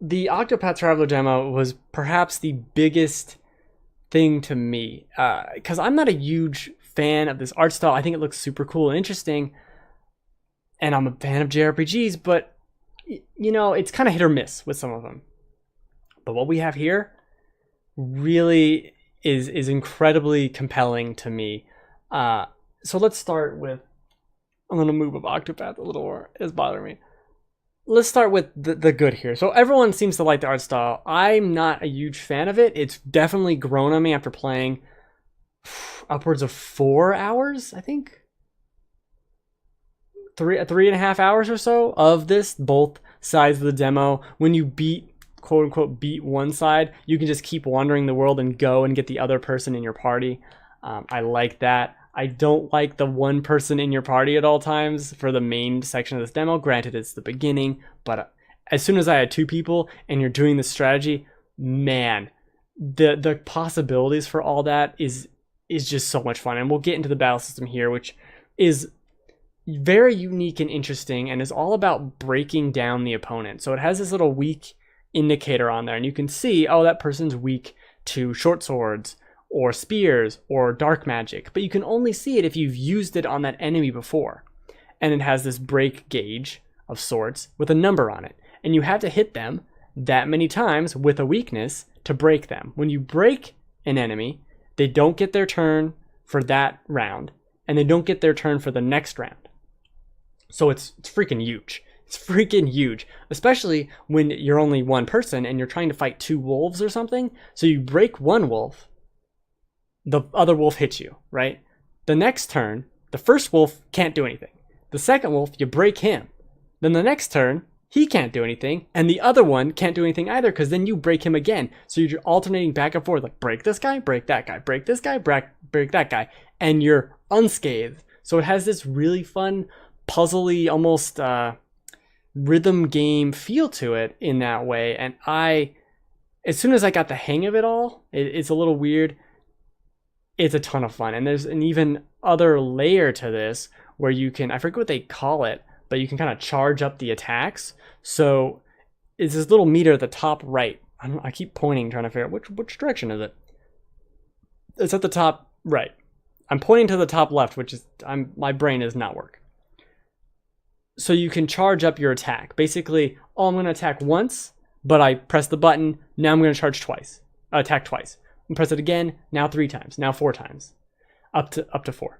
the Octopath Traveler demo was perhaps the biggest thing to me, because I'm not a huge fan of this art style. I think it looks super cool and interesting, and I'm a fan of JRPGs, but it's kind of hit or miss with some of them. But what we have here really is incredibly compelling to me. So let's start with, I'm going to move up Octopath a little more. It's bothering me. Let's start with the good here. So everyone seems to like the art style. I'm not a huge fan of it. It's definitely grown on me after playing upwards of 4 hours, I think. 3.5 hours or so of this, both sides of the demo. When you quote unquote beat one side, you can just keep wandering the world and go and get the other person in your party. I like that. I don't like the one person in your party at all times for the main section of this demo. Granted, it's the beginning, but as soon as I had 2 people and you're doing the strategy, man, the possibilities for all that is just so much fun. And we'll get into the battle system here, which is very unique and interesting and is all about breaking down the opponent. So it has this little weak indicator on there, and you can see, oh, that person's weak to short swords or spears or dark magic, but you can only see it if you've used it on that enemy before. And it has this break gauge of sorts with a number on it, and you have to hit them that many times with a weakness to break them. When you break an enemy, they don't get their turn for that round, and they don't get their turn for the next round. So it's freaking huge. It's freaking huge, especially when you're only one person and you're trying to fight 2 wolves or something. So you break one wolf, the other wolf hits you, right? The next turn, the first wolf can't do anything. The second wolf, you break him. Then the next turn, he can't do anything, and the other one can't do anything either, because then you break him again. So you're alternating back and forth, like break this guy, break that guy, break this guy, break that guy, and you're unscathed. So it has this really fun, puzzly, almost rhythm game feel to it in that way. And as soon as I got the hang of it all, it's a little weird. It's a ton of fun. And there's an even other layer to this where you can, I forget what they call it, but you can kind of charge up the attacks. So it's this little meter at the top right. I keep pointing, trying to figure out which direction is it. It's at the top right. I'm pointing to the top left, which is, my brain does not work. So you can charge up your attack. Basically, I'm going to attack once, but I press the button. Now I'm going to attack twice. And press it again. Now 3 times. Now 4 times. Up to 4.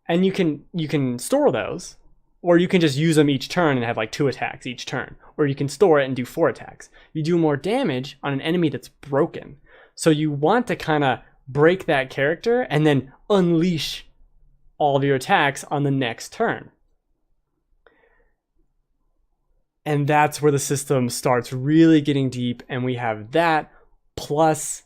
And you can store those, or you can just use them each turn and have like 2 attacks each turn. Or you can store it and do 4 attacks. You do more damage on an enemy that's broken. So you want to kind of break that character and then unleash all of your attacks on the next turn. And that's where the system starts really getting deep, and we have that plus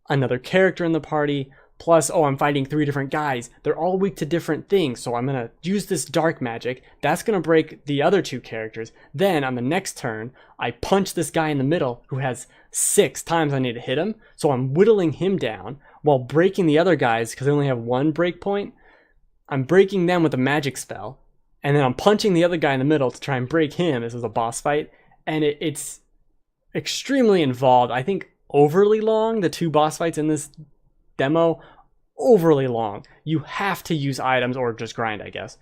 another character in the party, plus, I'm fighting 3 different guys. They're all weak to different things, so I'm going to use this dark magic. That's going to break the other 2 characters. Then on the next turn, I punch this guy in the middle who has 6 times I need to hit him, so I'm whittling him down while breaking the other guys because they only have 1 break point. I'm breaking them with a magic spell. And then I'm punching the other guy in the middle to try and break him. This is a boss fight. And it's extremely involved. I think overly long. The 2 boss fights in this demo, overly long. You have to use items or just grind, I guess,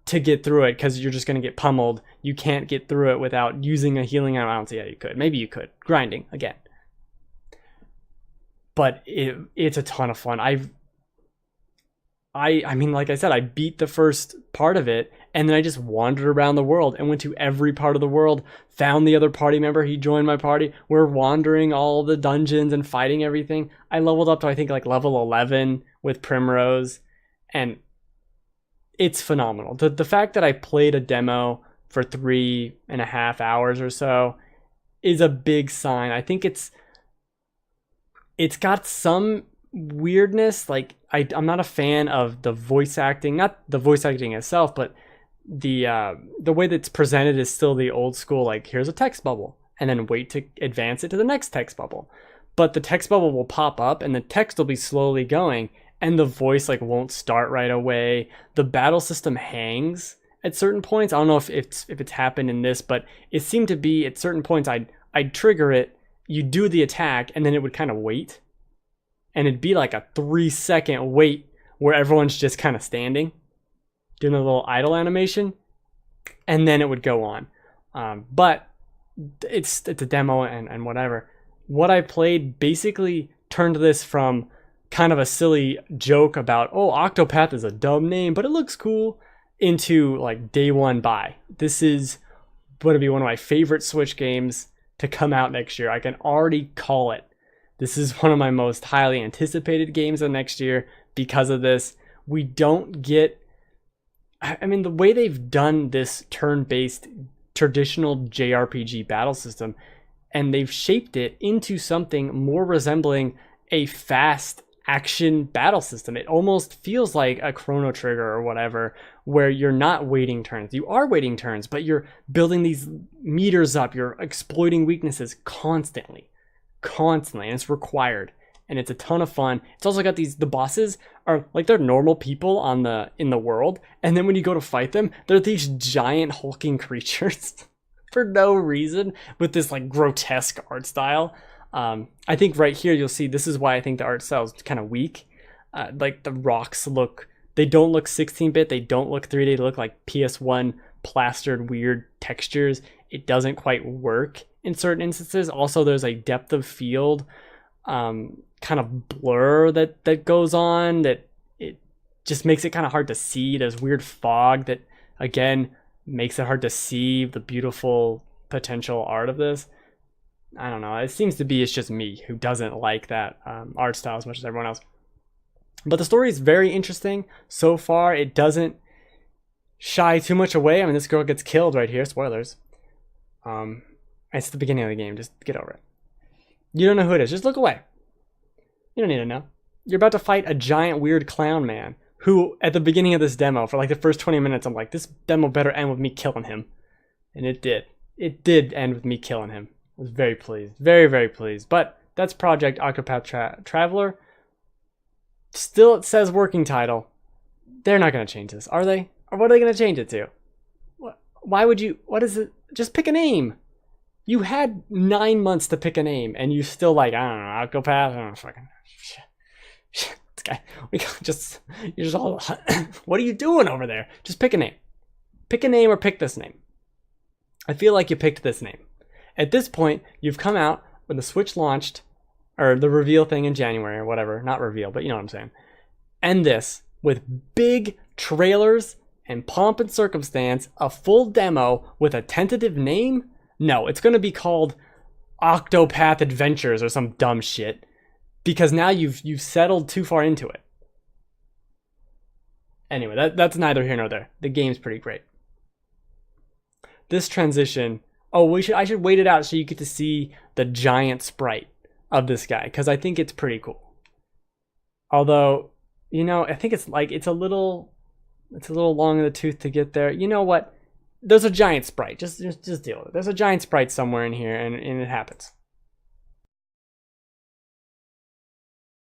to get through it, because you're just going to get pummeled. You can't get through it without using a healing item. I don't see how you could. Maybe you could. Grinding, again. But it's a ton of fun. I mean, like I said, I beat the first part of it, and then I just wandered around the world and went to every part of the world, found the other party member, he joined my party, we're wandering all the dungeons and fighting everything. I leveled up to, I think, like level 11 with Primrose, and it's phenomenal. The fact that I played a demo for 3.5 hours or so is a big sign. I think it's got some weirdness. Like I'm not a fan of the voice acting, not the voice acting itself, but the way that's presented is still the old school, like here's a text bubble and then wait to advance it to the next text bubble. But the text bubble will pop up and the text will be slowly going and the voice like won't start right away. The battle system hangs at certain points. I don't know if it's happened in this, but it seemed to be at certain points I'd I'd trigger it, you do the attack, and then it would kind of wait. And it'd be like a 3-second wait where everyone's just kind of standing, doing a little idle animation, and then it would go on. But it's a demo and whatever. What I played basically turned this from kind of a silly joke about, oh, Octopath is a dumb name, but it looks cool, into like day one buy. This is going to be one of my favorite Switch games to come out next year. I can already call it. This is one of my most highly anticipated games of next year because of this. We don't get, I mean, the way they've done this turn-based traditional JRPG battle system, and they've shaped it into something more resembling a fast action battle system. It almost feels like a Chrono Trigger or whatever, where you're not waiting turns. You are waiting turns, but you're building these meters up. You're exploiting weaknesses constantly, and it's required. And it's a ton of fun. It's also got the bosses are like, they're normal people in the world. And then when you go to fight them, they're these giant hulking creatures for no reason with this like grotesque art style. I think right here, you'll see, this is why I think the art style is kind of weak. Like the rocks they don't look 16-bit. They don't look 3D. They look like PS1 plastered weird textures. It doesn't quite work in certain instances. Also, there's a depth of field kind of blur that goes on that it just makes it kind of hard to see. There's weird fog that, again, makes it hard to see the beautiful potential art of this. I don't know. It seems to be it's just me who doesn't like that art style as much as everyone else. But the story is very interesting. So far, it doesn't shy too much away. I mean, this girl gets killed right here. Spoilers. It's the beginning of the game. Just get over it. You don't know who it is. Just look away. You don't need to know. You're about to fight a giant weird clown man who, at the beginning of this demo, for like the first 20 minutes, I'm like, this demo better end with me killing him. And it did. It did end with me killing him. I was very pleased. Very, very pleased. But that's Project Octopath Traveler. Still, it says working title. They're not going to change this, are they? Or what are they going to change it to? Why would you? What is it? Just pick a name. You had 9 months to pick a name, and you still like, I don't know, Octopath. I don't know, fucking shit. This guy, you're just all. What are you doing over there? Just pick a name. Pick a name or pick this name. I feel like you picked this name. At this point, you've come out when the Switch launched, or the reveal thing in January or whatever. Not reveal, but you know what I'm saying. And this with big trailers and pomp and circumstance, a full demo with a tentative name. No, it's going to be called Octopath Adventures or some dumb shit, because now you've settled too far into it. Anyway, that's neither here nor there. The game's pretty great. This transition. Oh, I should wait it out so you get to see the giant sprite of this guy, because I think it's pretty cool. Although, you know, I think it's a little long in the tooth to get there. You know what? There's a giant sprite. Just deal with it. There's a giant sprite somewhere in here, and it happens.